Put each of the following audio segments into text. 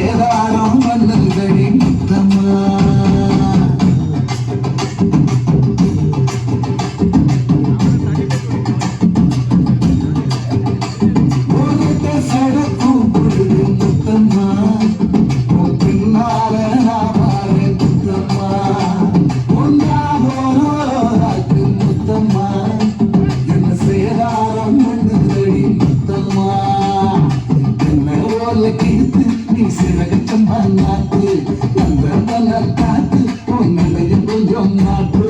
சேதாரம் வந்ததடி முத்தம்மா சடக்கும் பொழுது முத்தம்மா உன் பின்னால நான் பாரு முத்தம்மா ஒன்றாக முத்தம்மா என்ன சேதாரம் வந்ததடி முத்தம்மா கீர்த்து நீ சிறகச்சம்மா நாட்டு அந்த மல காத்து உன்னையும் கொஞ்சம் நாட்டு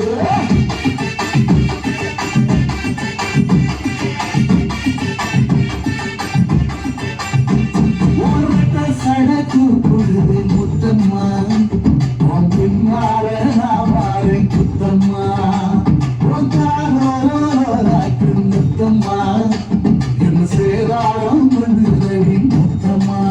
சடக்கு பொழுது முத்தம்மா உன் பின்னால நான் பாரு முத்தம்மா முத்தம்மா என்ன சேதாரம் வந்ததடி முத்தம்மா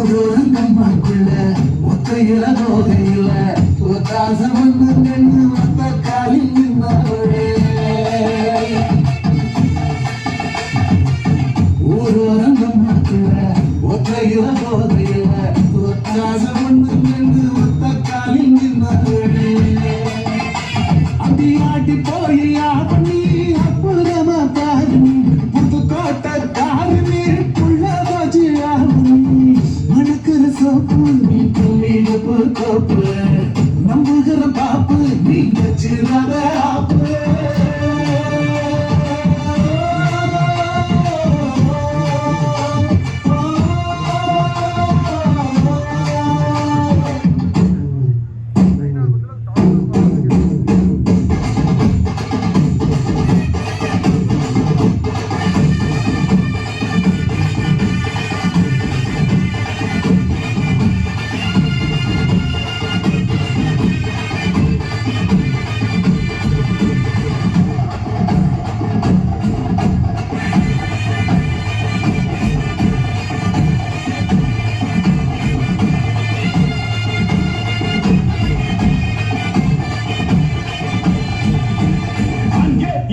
ஊரங்கம்மாக்குள்ள ஒத்தையில நோகையில ஒத்தாசம் வந்து நின்று வந்த காலில் நின்றவரே ஊரங்கம்மாக்குள்ள ஒத்தையில நோகையில ஒத்தாசம் வந்து நின்று வந்த காலில் நின்றவரே அடியாட்டி போய் பண்ணி அப்புறமா தாரு புதுக்கோட்டை தாரு புள்ள போச்சு மணக்கிற சோப்பு நீ புள்ளிப்பு கோப்பு நம்புகிற பாப்பு நீ வச்சிடாத ஆப்பு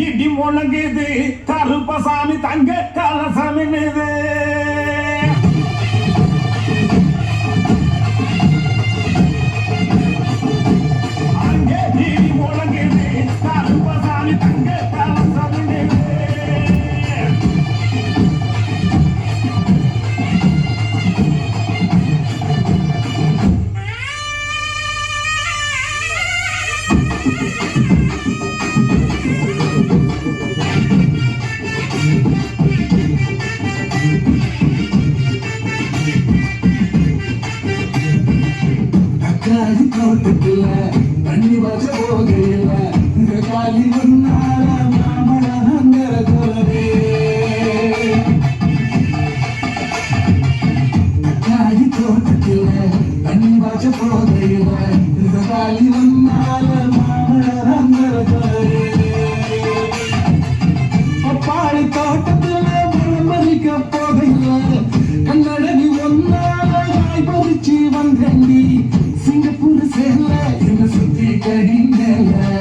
இடி முழங்குது கருப்பசாமி தங்க கலசாமி மீது அங்கே இடி முழங்குது கருப்பசாமி தங்க கலசாமி மீது காலி தோட்டத்துல தண்ணி வச்ச போகையில இந்த காலி முன்னால மாமழ குறவே காலி தோட்டத்துல தண்ணி வச்ச போகையில இந்த காலி முன்னால மாமழ குறவே பாடி தோட்டத்துல மறிக்க போகையில கண்ணடனி ஒன்னால பறிச்சு வந்தண்டி சிங்கப்பூர் சேல என்ன சுத்தி கடி மேல